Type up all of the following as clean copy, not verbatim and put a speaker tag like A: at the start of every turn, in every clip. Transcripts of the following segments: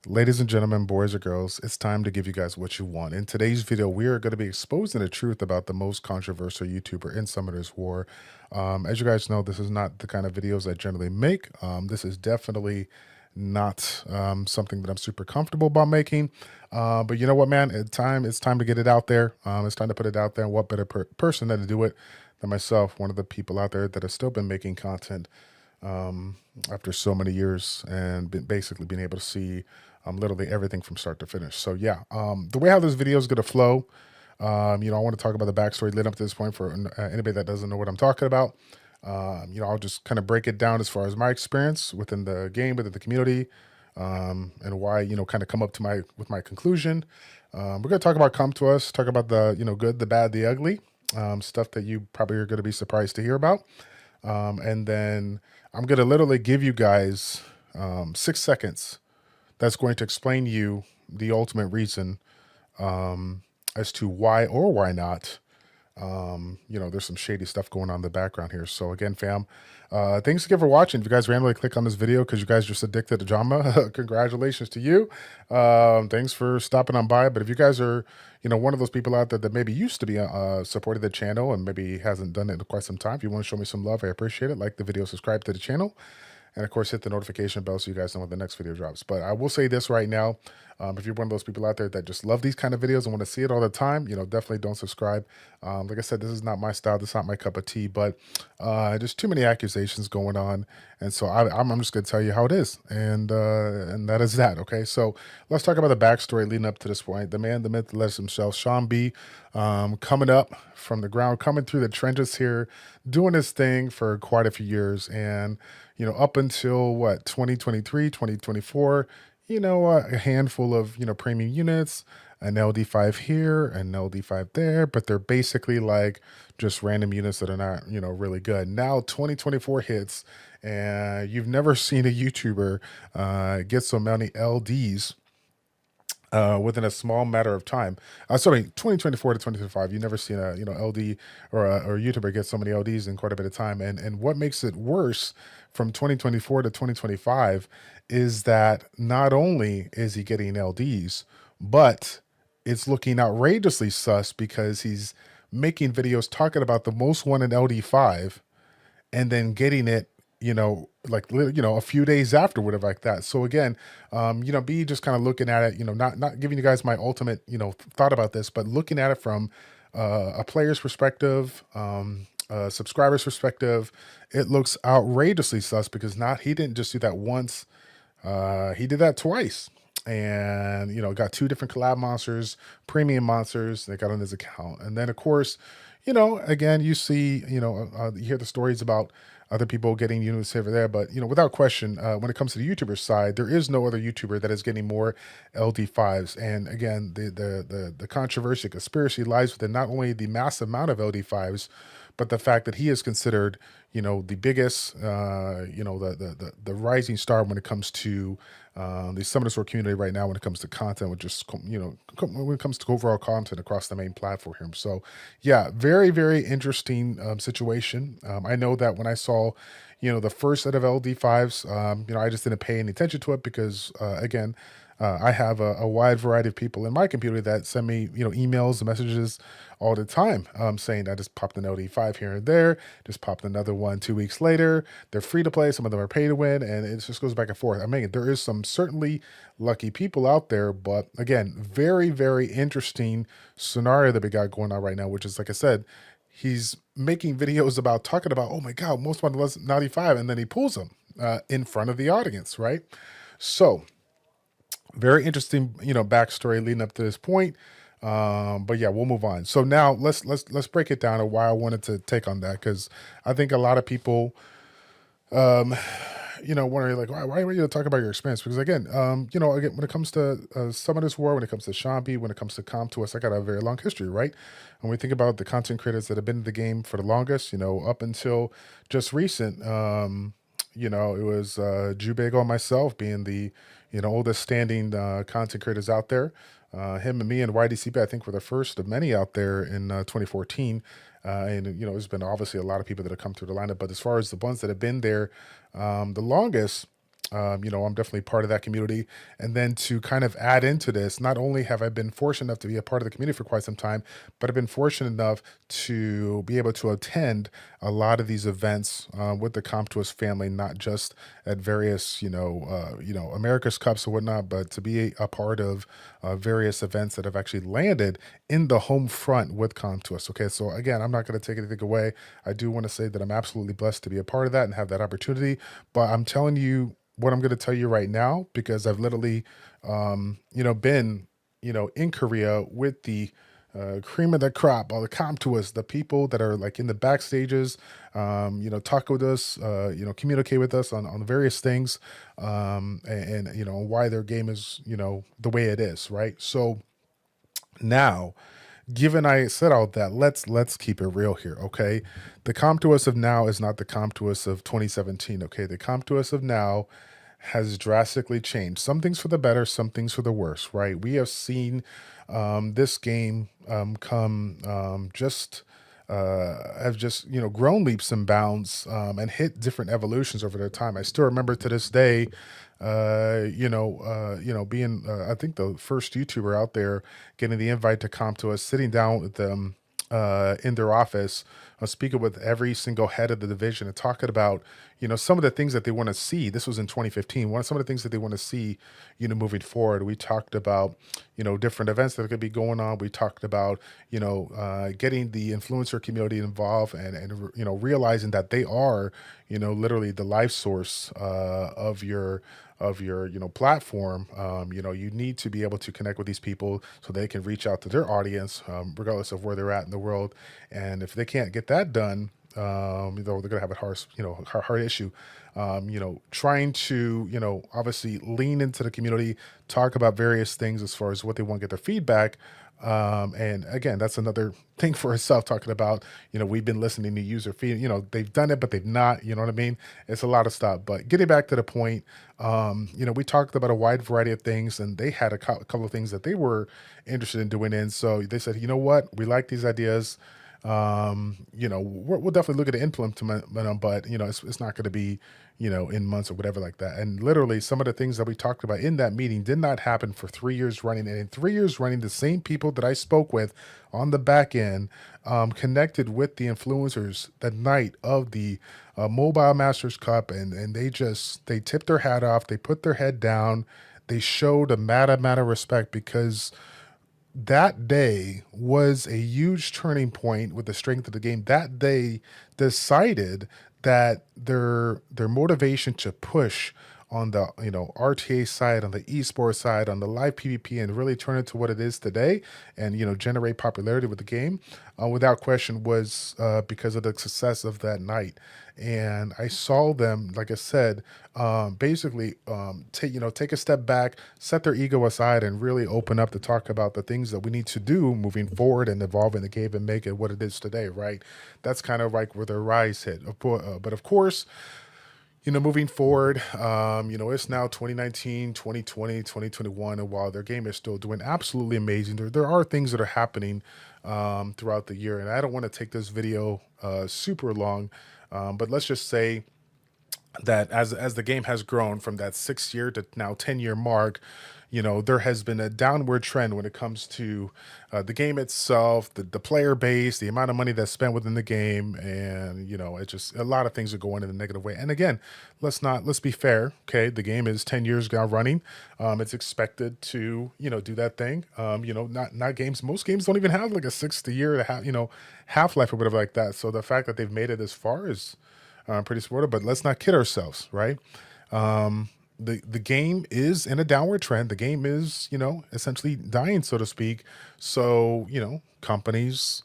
A: Ladies and gentlemen, boys or girls, it's time to give you guys what you want. In today's video, we are going to be exposing the truth about the most controversial YouTuber in Summoners War. As you guys know, this is not the kind of videos I generally make. This is definitely not something that I'm super comfortable about making. But you know what, man? It's time to get it out there. It's time to put it out there. And what better person than to do it than myself, one of the people out there that has still been making content after so many years and basically being able to see literally everything from start to finish. So yeah, the way how this video is going to flow, I want to talk about the backstory leading up to this point for anybody that doesn't know what I'm talking about. I'll just kind of break it down as far as my experience within the game, within the community, and why, kind of come up to with my conclusion. We're going to talk about Come to Us, talk about the, good, the bad, the ugly, stuff that you probably are going to be surprised to hear about. And then I'm going to literally give you guys 6 seconds that's going to explain you the ultimate reason as to why or why not. There's some shady stuff going on in the background here. So again, fam, thanks again for watching. If you guys randomly click on this video because you guys are just addicted to drama, congratulations to you. Thanks for stopping on by. But if you guys are, one of those people out there that maybe used to be supported the channel and maybe hasn't done it in quite some time, if you want to show me some love, I appreciate it. Like the video, subscribe to the channel. And of course, hit the notification bell so you guys know when the next video drops. But I will say this right now. If you're one of those people out there that just love these kind of videos and want to see it all the time, definitely don't subscribe. Like I said, this is not my style. This is not my cup of tea, but there's too many accusations going on. And so I'm just going to tell you how it is. And that is that. Okay. So let's talk about the backstory leading up to this point. The man, the myth, the legend himself, Sean B, coming up from the ground, coming through the trenches here, doing his thing for quite a few years. And, up until what, 2023, 2024, a handful of, premium units, an LD5 here, an LD5 there, but they're basically like just random units that are not, really good. Now 2024 hits and you've never seen a YouTuber get so many LDs within a small matter of time. Sorry, 2024 to 2025, you never seen a LD or a YouTuber get so many LDs in quite a bit of time. And what makes it worse from 2024 to 2025 is that not only is he getting LDs, but it's looking outrageously sus because he's making videos talking about the most wanted LD5 and then getting it, a few days after, whatever like that. So again, be just kind of looking at it, not giving you guys my ultimate, thought about this, but looking at it from a player's perspective, a subscriber's perspective, it looks outrageously sus because he didn't just do that once, he did that twice. And, got two different collab monsters, premium monsters that got on his account. And then, of course, again, you see, you hear the stories about other people getting units over there. But, without question, when it comes to the YouTuber side, there is no other YouTuber that is getting more LD5s. And again, the controversy, conspiracy lies within not only the massive amount of LD5s, but the fact that he is considered, the biggest, the rising star when it comes to the Summoner Sword community right now when it comes to content, with just, when it comes to overall content across the main platform here. So yeah, very, very interesting situation. I know that when I saw, the first set of LD5s, I just didn't pay any attention to it because, again, I have a wide variety of people in my community that send me, emails and messages all the time saying I just popped an LD5 here and there, just popped another one 2 weeks later. They're free to play. Some of them are pay to win. And it just goes back and forth. I mean, there is some certainly lucky people out there. But again, very, very interesting scenario that we got going on right now, which is, like I said, he's making videos about talking about, oh my God, most wanted was 95. And then he pulls them in front of the audience, right? So very interesting, backstory leading up to this point. But yeah, we'll move on. So now let's break it down to why I wanted to take on that, because I think a lot of people, wondering like, why are you talking about your experience? Because again, again, when it comes to Summoners War, when it comes to Shambi, when it comes to Come to Us, I got a very long history, right? And we think about the content creators that have been in the game for the longest, up until just recent, it was Jubego and myself being the, oldest standing content creators out there. Him and me and YDCP, I think, were the first of many out there in 2014. And, there's been obviously a lot of people that have come through the lineup. But as far as the ones that have been there the longest, I'm definitely part of that community. And then to kind of add into this, not only have I been fortunate enough to be a part of the community for quite some time, but I've been fortunate enough to be able to attend a lot of these events with the CompToUs family, not just at various, America's Cups or whatnot, but to be a part of various events that have actually landed in the home front with CompToUs. Okay, so again, I'm not going to take anything away. I do want to say that I'm absolutely blessed to be a part of that and have that opportunity. But I'm telling you what I'm going to tell you right now, because I've literally, been, in Korea with the cream of the crop, all the CompToUs, the people that are like in the backstages, talk with us, communicate with us on various things, why their game is, the way it is, right? So now, given I said all that, let's keep it real here, okay? The CompToUs of now is not the CompToUs of 2017, okay? The CompToUs of now has drastically changed. Some things for the better, some things for the worse, right? We have seen this game come just have just grown leaps and bounds and hit different evolutions over their time. I still remember to this day, being I think the first YouTuber out there getting the invite to come to us, sitting down with them in their office, speaking with every single head of the division and talking about, some of the things that they want to see. This was in 2015. Some of the things that they want to see, moving forward. We talked about, different events that could be going on. We talked about, getting the influencer community involved and realizing that they are, literally the life source of your platform. You need to be able to connect with these people so they can reach out to their audience, regardless of where they're at in the world. And if they can't get that done, they're gonna have a hard issue. Trying to obviously lean into the community, talk about various things as far as what they want to get their feedback. And again, that's another thing for itself, talking about, we've been listening to user feed, they've done it, but they've not, you know what I mean? It's a lot of stuff, but getting back to the point, we talked about a wide variety of things, and they had a couple of things that they were interested in doing. And so they said, you know what, we like these ideas. We'll definitely look at implement them, but it's not going to be, in months or whatever like that. And literally some of the things that we talked about in that meeting did not happen for 3 years running. And in 3 years running, the same people that I spoke with on the back end, connected with the influencers the night of the Mobile Masters Cup. And they tipped their hat off. They put their head down. They showed a mad amount of respect, because that day was a huge turning point with the strength of the game. That they decided that their motivation to push on the RTA side, on the esports side, on the live PvP, and really turn it to what it is today, and generate popularity with the game, without question, was because of the success of that night. And I saw them, like I said, basically take a step back, set their ego aside, and really open up to talk about the things that we need to do moving forward and evolve in the game and make it what it is today. Right? That's kind of like where their rise hit. But of course, moving forward, it's now 2019, 2020, 2021, and while their game is still doing absolutely amazing, there are things that are happening throughout the year. And I don't want to take this video super long, but let's just say that as the game has grown from that 6 year to now 10-year mark, there has been a downward trend when it comes to the game itself, the player base, the amount of money that's spent within the game, and it's just a lot of things are going in a negative way. And again, let's be fair, okay? The game is 10 years now running. It's expected to do that thing. Not games. Most games don't even have like a 6 year to have half life or whatever like that. So the fact that they've made it as far is pretty supportive, but let's not kid ourselves, right? The game is in a downward trend. The game is, essentially dying, so to speak. So, companies,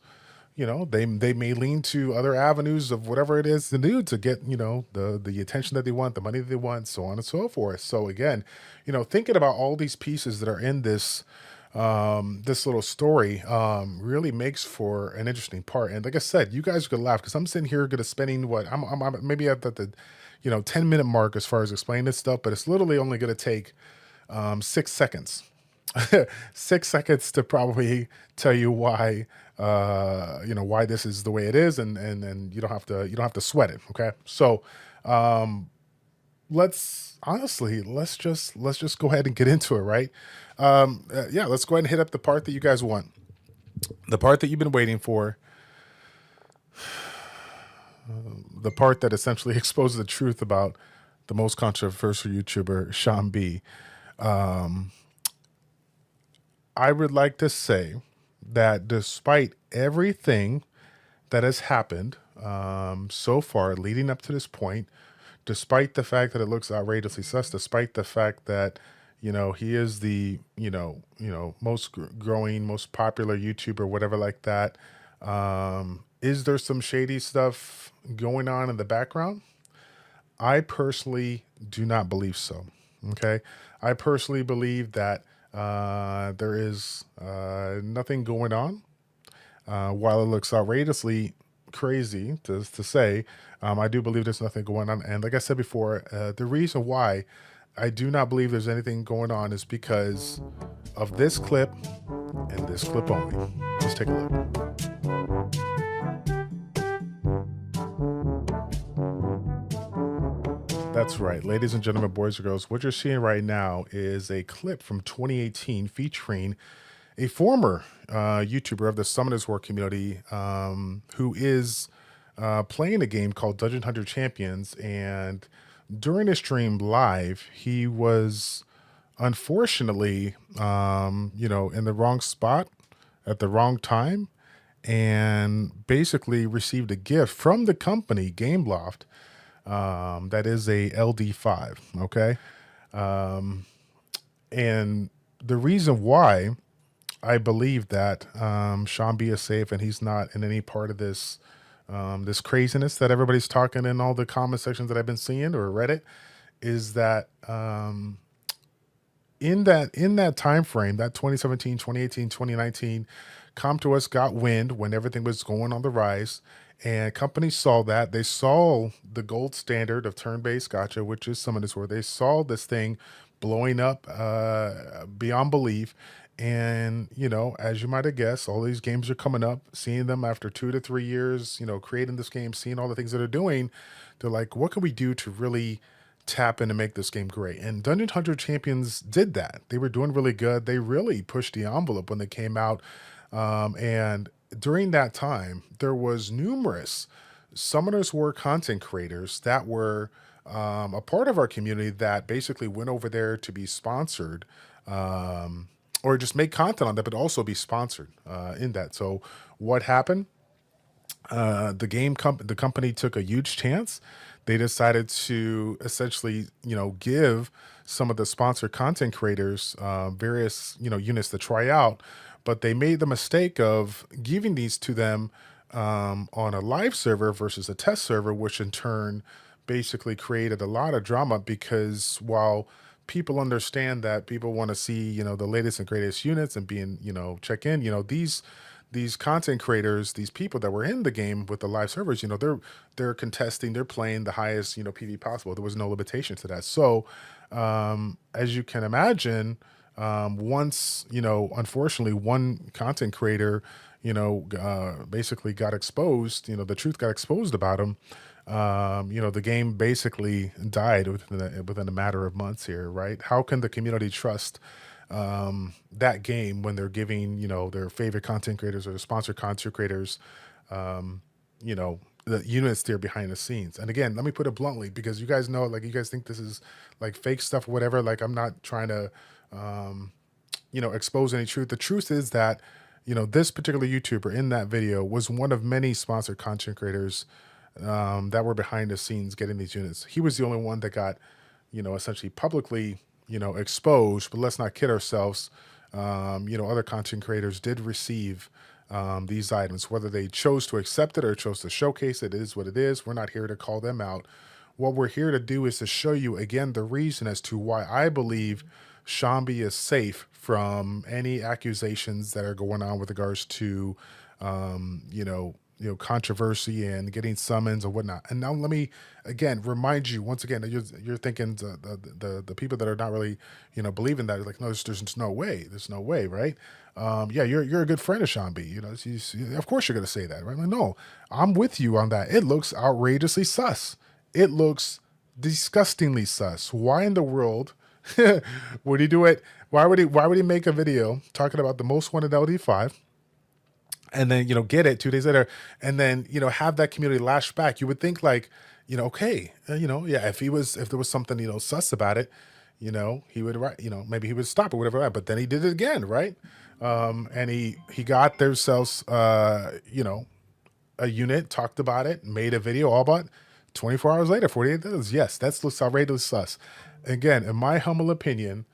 A: they may lean to other avenues of whatever it is to do to get, the attention that they want, the money that they want, so on and so forth. So again, thinking about all these pieces that are in this little story really makes for an interesting part. And like I said, you guys could laugh, because I'm sitting here gonna spending what I'm maybe at the 10-minute mark as far as explaining this stuff, but it's literally only gonna take 6 seconds. 6 seconds to probably tell you why why this is the way it is, and you don't have to sweat it. Okay, so let's just go ahead and get into it, right? Yeah, let's go ahead and hit up the part that you guys want, the part that you've been waiting for, the part that essentially exposes the truth about the most controversial YouTuber, Sean B. I would like to say that despite everything that has happened so far leading up to this point, despite the fact that it looks outrageously sus, despite the fact that he is the most growing, most popular YouTuber, whatever like that. Is there some shady stuff going on in the background? I personally do not believe so. Okay, I personally believe that there is nothing going on. While it looks outrageously crazy to say, I do believe there's nothing going on. And like I said before, the reason why I do not believe there's anything going on is because of this clip and this clip only. Let's take a look. That's right, ladies and gentlemen, boys and girls. What you're seeing right now is a clip from 2018 featuring a former YouTuber of the Summoners War community who is playing a game called Dungeon Hunter Champions. And during his stream live, he was unfortunately, in the wrong spot at the wrong time and basically received a gift from the company Gameloft that is a LD5. Okay. And the reason why I believe that Sean B is safe and he's not in any part of this this craziness that everybody's talking in all the comment sections that I've been seeing or Reddit is that in that time frame, that 2017, 2018, 2019, ComToUs got wind when everything was going on the rise, and companies saw that. They saw the gold standard of turn-based gacha, which is Summoners War. They saw this thing blowing up beyond belief. And, as you might have guessed, all these games are coming up, seeing them after 2 to 3 years, creating this game, seeing all the things that they're doing. They're like, what can we do to really tap in and make this game great? And Dungeon Hunter Champions did that. They were doing really good. They really pushed the envelope when they came out. And during that time, there was numerous Summoners War content creators that were a part of our community that basically went over there to be sponsored or just make content on that, but also be sponsored in that. So what happened? The company took a huge chance. They decided to essentially, give some of the sponsored content creators various, units to try out, but they made the mistake of giving these to them on a live server versus a test server, which in turn basically created a lot of drama because while people understand that people want to see, the latest and greatest units and being, check in, these content creators, these people that were in the game with the live servers, they're contesting, they're playing the highest, PV possible. There was no limitation to that. So, as you can imagine, once, unfortunately, one content creator, basically got exposed, the truth got exposed about him. The game basically died within a matter of months here, right? How can the community trust that game when they're giving, their favorite content creators or their sponsored content creators, the units there behind the scenes? And again, let me put it bluntly, because you guys know, like, you guys think this is like fake stuff or whatever. Like, I'm not trying to, expose any truth. The truth is that, this particular YouTuber in that video was one of many sponsored content creators that were behind the scenes getting these units. He was the only one that got, essentially publicly, exposed. But let's not kid ourselves. Other content creators did receive these items, whether they chose to accept it or chose to showcase it. It is what it is. We're not here to call them out. What we're here to do is to show you again the reason as to why I believe Sean B is safe from any accusations that are going on with regards to, controversy and getting summons or whatnot. And now let me again remind you once again that you're thinking the people that are not really believing that, like, no, there's no way, right? Yeah, you're a good friend of Sean B. Of course you're gonna say that, right? Like, no, I'm with you on that. It looks outrageously sus. It looks disgustingly sus. Why in the world would he do it? Why would he make a video talking about the most wanted LD5 and then, get it 2 days later and then, have that community lash back? You would think like, okay, yeah, if there was something, sus about it, he would write, maybe he would stop or whatever, but then he did it again, right? And he got themselves, a unit, talked about it, made a video all about 24 hours later, 48 hours. Yes, that's looks outrageous sus. Again, in my humble opinion,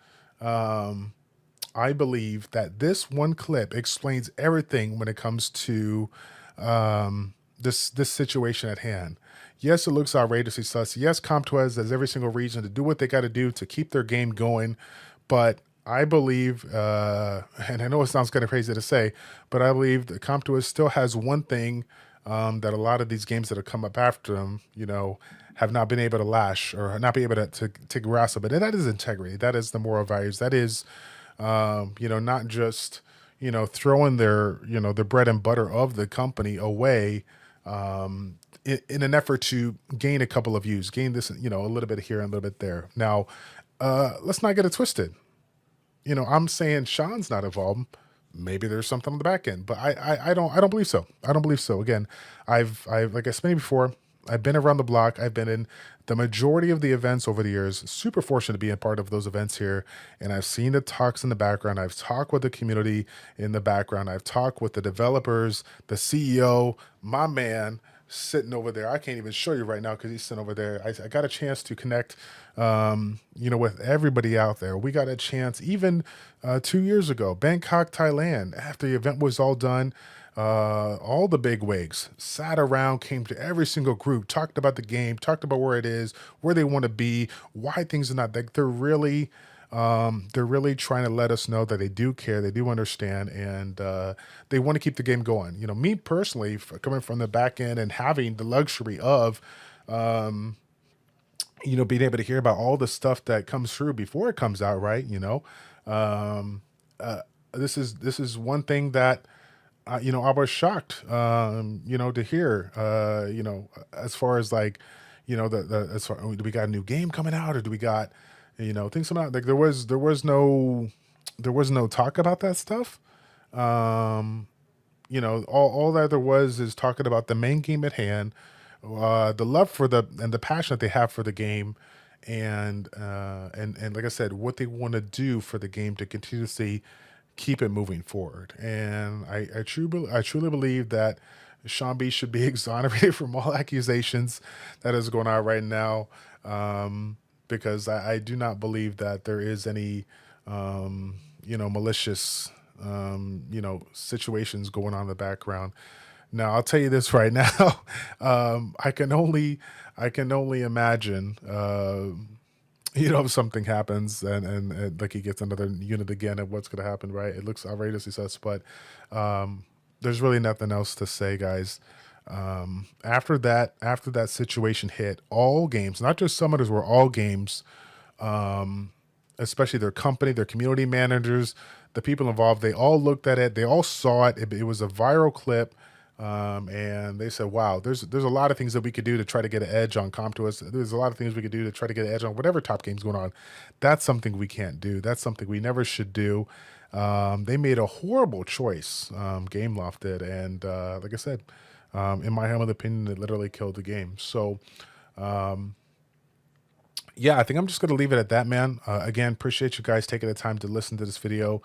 A: I believe that this one clip explains everything when it comes to this situation at hand. Yes, it looks outrageously sus. Yes, CompToys has every single reason to do what they got to do to keep their game going, but I believe, and I know it sounds kind of crazy to say, but I believe that CompToys still has one thing that a lot of these games that have come up after them, have not been able to lash or not be able to grasp it. And that is integrity. That is the moral values. That is, not just, throwing their bread and butter of the company away in an effort to gain a couple of views, gain this, a little bit here and a little bit there. Now, let's not get it twisted. I'm saying Sean's not involved. Maybe there's something on the back end, but I don't believe so. I don't believe so. Again, I've like I explained before, I've been around the block. I've been in the majority of the events over the years. Super fortunate to be a part of those events here, and I've seen the talks in the background. I've talked with the community in the background. I've talked with the developers, the CEO, my man sitting over there. I can't even show you right now because he's sitting over there. I got a chance to connect, with everybody out there. We got a chance even 2 years ago, Bangkok, Thailand, after the event was all done. All the big wigs sat around, came to every single group, talked about the game, talked about where it is, where they want to be, why things are not like they're really trying to let us know that they do care, they do understand, and they want to keep the game going. Me personally, coming from the back end and having the luxury of, being able to hear about all the stuff that comes through before it comes out, right? Um, this is one thing that I was shocked, to hear, as far as like, as far, do we got a new game coming out or do we got, things coming out? Like there was no talk about that stuff. Um, all that there was is talking about the main game at hand, the love for and the passion that they have for the game, and like I said, what they want to do for the game to continuously keep it moving forward. And I truly believe that Sean B should be exonerated from all accusations that is going on right now, because I do not believe that there is any, malicious, situations going on in the background. Now, I'll tell you this right now. I can only imagine, if something happens and like he gets another unit again and what's going to happen, right? It looks outrageously sus, but there's really nothing else to say, guys. After that situation hit, all games, not just summoners, were all games, um, especially their company, their community managers, the people involved, they all looked at it. They all saw it. It was a viral clip. And they said, wow, there's a lot of things that we could do to try to get an edge on CompToys. There's a lot of things we could do to try to get an edge on whatever top game's going on. That's something we can't do. That's something we never should do. They made a horrible choice, Game Loft did. And like I said, in my humble opinion, it literally killed the game. So, um, yeah, I think I'm just going to leave it at that, man. Again, appreciate you guys taking the time to listen to this video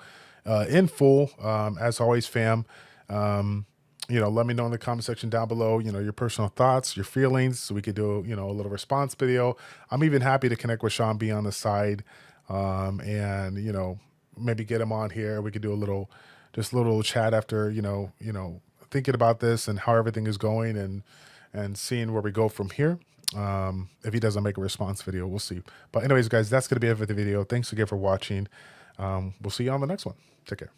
A: in full. As always, fam, um, let me know in the comment section down below, your personal thoughts, your feelings, so we could do, a little response video. I'm even happy to connect with Sean B on the side, and, maybe get him on here. We could do just a little chat after, thinking about this and how everything is going and seeing where we go from here. If he doesn't make a response video, we'll see. But anyways, guys, that's going to be it for the video. Thanks again for watching. We'll see you on the next one. Take care.